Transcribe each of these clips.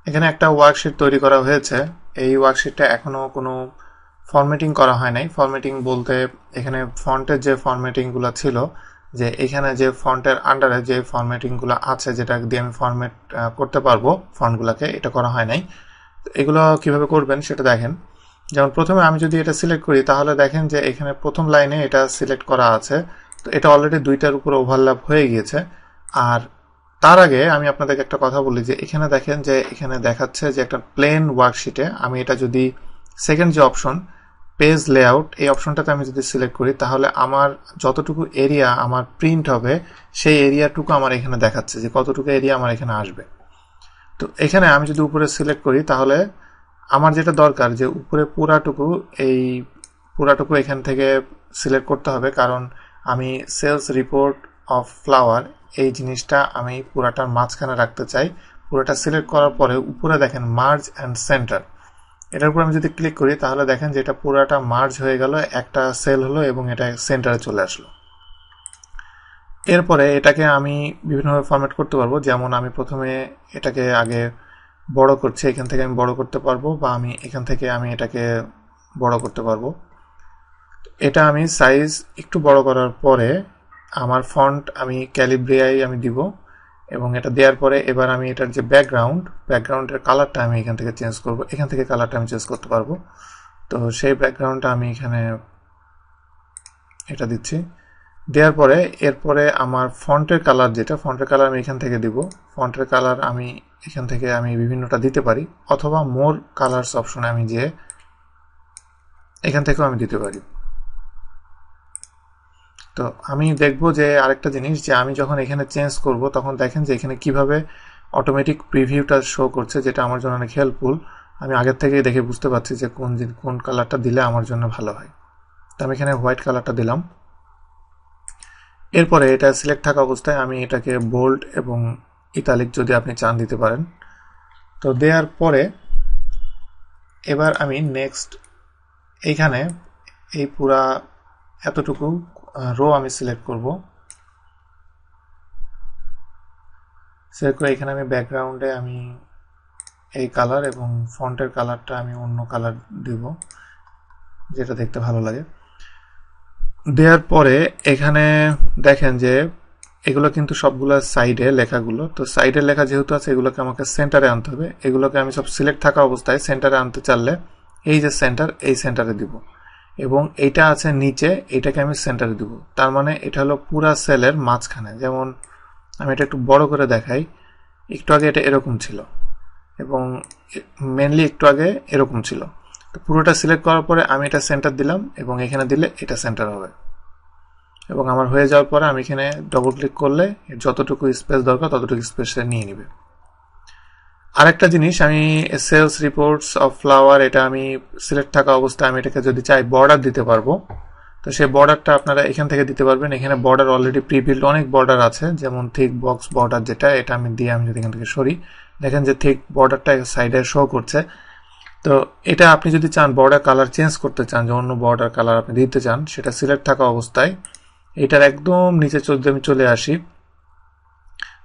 এখানে একটা ওয়ার্কশিট তৈরি করা হয়েছে। এই ওয়ার্কশিটটা এখনো কোনো ফরম্যাটিং করা হয় নাই। ফরম্যাটিং বলতে এখানে ফন্টের যে ফরম্যাটিংগুলো ছিল, যে এখানে যে ফন্টের আন্ডারে যে ফরম্যাটিংগুলো আছে যেটা দিয়ে আমি ফরম্যাট করতে পারবো ফন্টগুলোকে, এটা করা হয় নাই। এগুলো কিভাবে করবেন সেটা দেখেন। যেমন প্রথমে আমি যদি এটা সিলেক্ট করি তাহলে দেখেন যে এখানে প্রথম লাইনে এটা সিলেক্ট করা আছে, তো এটা অলরেডি দুইটার উপর ওভারল্যাপ হয়ে গিয়েছে। আর তার আগে আমি আপনাদেরকে একটা কথা বলি যে এখানে দেখেন যে এখানে দেখাচ্ছে যে একটা প্লেন ওয়ার্কশিটে আমি এটা যদি সেকেন্ড যে অপশন পেজ লেআউট, এই অপশনটাতে আমি যদি সিলেক্ট করি তাহলে আমার যতটুকু এরিয়া আমার প্রিন্ট হবে সেই এরিয়াটুকু আমার এখানে দেখাচ্ছে যে কতটুকু এরিয়া আমার এখানে আসবে। তো এখানে আমি যদি উপরে সিলেক্ট করি তাহলে আমার যেটা দরকার যে উপরে পুরাটুকু এখান থেকে সিলেক্ট করতে হবে, কারণ আমি সেলস রিপোর্ট অফ ফ্লাওয়ার এই জিনিসটা আমি পুরাটার মাঝখানে রাখতে চাই। পুরোটা সিলেক্ট করার পরে উপরে দেখেন মার্জ অ্যান্ড সেন্টার, এটার উপর আমি যদি ক্লিক করি তাহলে দেখেন যে এটা পুরাটা মার্জ হয়ে গেল, একটা সেল হলো এবং এটা সেন্টারে চলে আসলো। এরপরে এটাকে আমি বিভিন্নভাবে ফরম্যাট করতে পারবো। যেমন আমি প্রথমে এটাকে আগে বড় করছি, এখান থেকে আমি বড় করতে পারবো, বা আমি এখান থেকে আমি এটাকে বড় করতে পারবো। এটা আমি সাইজ একটু বড় করার পরে আমার ফন্ট আমি ক্যালিব্রিয়ায় আমি দিব, এবং এটা দেওয়ার পরে এবার আমি এটার যে ব্যাকগ্রাউন্ডের কালারটা আমি এখান থেকে চেঞ্জ করব। এখান থেকে কালারটা আমি চেঞ্জ করতে পারবো। তো সেই ব্যাকগ্রাউন্ডটা আমি এখানে এটা দিচ্ছি। দেওয়ার পরে এরপরে আমার ফন্টের কালার আমি এখান থেকে দিব। ফন্টের কালার আমি এখান থেকে আমি বিভিন্নটা দিতে পারি, অথবা মোর কালারস অপশনে আমি যে এখান থেকেও আমি দিতে পারি। তো আমি দেখব যে আরেকটা জিনিস, যে আমি যখন এখানে চেঞ্জ করব তখন দেখেন যে এখানে কিভাবে অটোমেটিক প্রিভিউটা শো করছে, যেটা আমার জন্য অনেক হেল্পফুল। আমি আগের থেকেই দেখে বুঝতে পারছি যে কোন কালারটা দিলে আমার জন্য ভালো হয়। তো আমি এখানে হোয়াইট কালারটা দিলাম। এরপরে এটা সিলেক্ট থাকা অবস্থায় আমি এটাকে বোল্ড এবং ইতালিক যদি আপনি চান দিতে পারেন। তো দেওয়ার পরে এবার আমি নেক্সট এইখানে এই পুরা এতটুকু রো আমি সিলেক্ট করব। সিলেক্ট করে এখানে আমি ব্যাকগ্রাউন্ডে আমি এই কালার এবং ফন্টের কালারটা আমি অন্য কালার দিব যেটা দেখতে ভালো লাগে। দেওয়ার পরে এখানে দেখেন যে এগুলো কিন্তু সবগুলো সাইডে লেখাগুলো, তো সাইডের লেখা যেহেতু আছে এগুলোকে আমাকে সেন্টারে আনতে হবে। এগুলোকে আমি সব সিলেক্ট থাকা অবস্থায় সেন্টারে আনতে চাইলে এই যে সেন্টার, এই সেন্টারে দিব, এবং এইটা আছে নিচে, এটাকে আমি সেন্টারে দিব। তার মানে এটা হলো পুরা সেলের মাঝখানে। যেমন আমি এটা একটু বড় করে দেখাই, একটু আগে এটা এরকম ছিল এবং মেনলি একটু আগে এরকম ছিল। তো পুরোটা সিলেক্ট করার পরে আমি এটা সেন্টার দিলাম এবং এখানে দিলে এটা সেন্টার হবে, এবং আমার হয়ে যাওয়ার পরে আমি এখানে ডবল ক্লিক করলে যতটুকু স্পেস দরকার ততটুকু স্পেসে নিয়ে নিবে। আরেকটা জিনিস, আমি সেলস রিপোর্টস অফ ফ্লাওয়ার এটা আমি সিলেক্ট থাকা অবস্থায় আমি এটাকে যদি চাই বর্ডার দিতে পারবো। তো সেই বর্ডারটা আপনারা এখান থেকে দিতে পারবেন। এখানে বর্ডার অলরেডি প্রিবিল্ড অনেক বর্ডার আছে, যেমন থিক বক্স বর্ডার যেটা, এটা আমি দিয়ে আমি যদি এখান থেকে সরি, দেখেন যে থিক বর্ডারটা সাইডে শো করছে। তো এটা আপনি যদি চান বর্ডার কালার চেঞ্জ করতে চান, যে অন্য বর্ডার কালার আপনি দিতে চান, সেটা সিলেক্ট থাকা অবস্থায় এটার একদম নিচে যদি আমি চলে আসি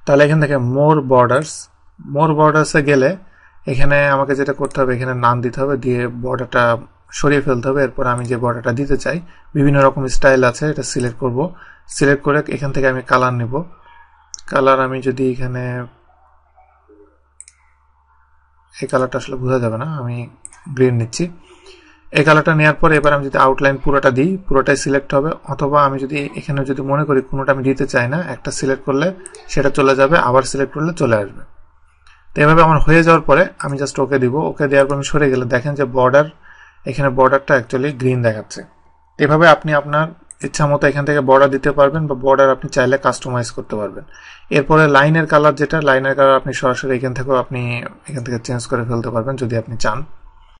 তাহলে এখান থেকে মোর বর্ডার্সে গেলে এখানে আমাকে যেটা করতে হবে, এখানে নাম দিতে হবে, দিয়ে বর্ডারটা সরিয়ে ফেলতে হবে। এরপর আমি যে বর্ডারটা দিতে চাই বিভিন্ন রকম স্টাইল আছে, এটা সিলেক্ট করব। সিলেক্ট করে এখান থেকে আমি কালার নেব। কালার আমি যদি এখানে এই কালারটা আসলে বোঝা যাবে না, আমি গ্রিন নিচ্ছি। এই কালারটা নেওয়ার পরে এবার আমি যদি আউটলাইন পুরোটা দিই, পুরোটাই সিলেক্ট হবে। অথবা আমি যদি এখানে যদি মনে করি কোনোটা আমি দিতে চাই না, একটা সিলেক্ট করলে সেটা চলে যাবে, আবার সিলেক্ট করলে চলে আসবে। তো এভাবে আমার হয়ে যাওয়ার পরে আমি জাস্ট ওকে দিব। ওকে দেওয়ার পর আমি সরে গেলে দেখেন যে এখানে বর্ডারটা অ্যাকচুয়ালি গ্রিন দেখাচ্ছে। এভাবে আপনি আপনার ইচ্ছা মতো এখান থেকে বর্ডার দিতে পারবেন, বা বর্ডার আপনি চাইলে কাস্টমাইজ করতে পারবেন। এরপরে লাইনের কালার আপনি সরাসরি এখান থেকে চেঞ্জ করে ফেলতে পারবেন যদি আপনি চান।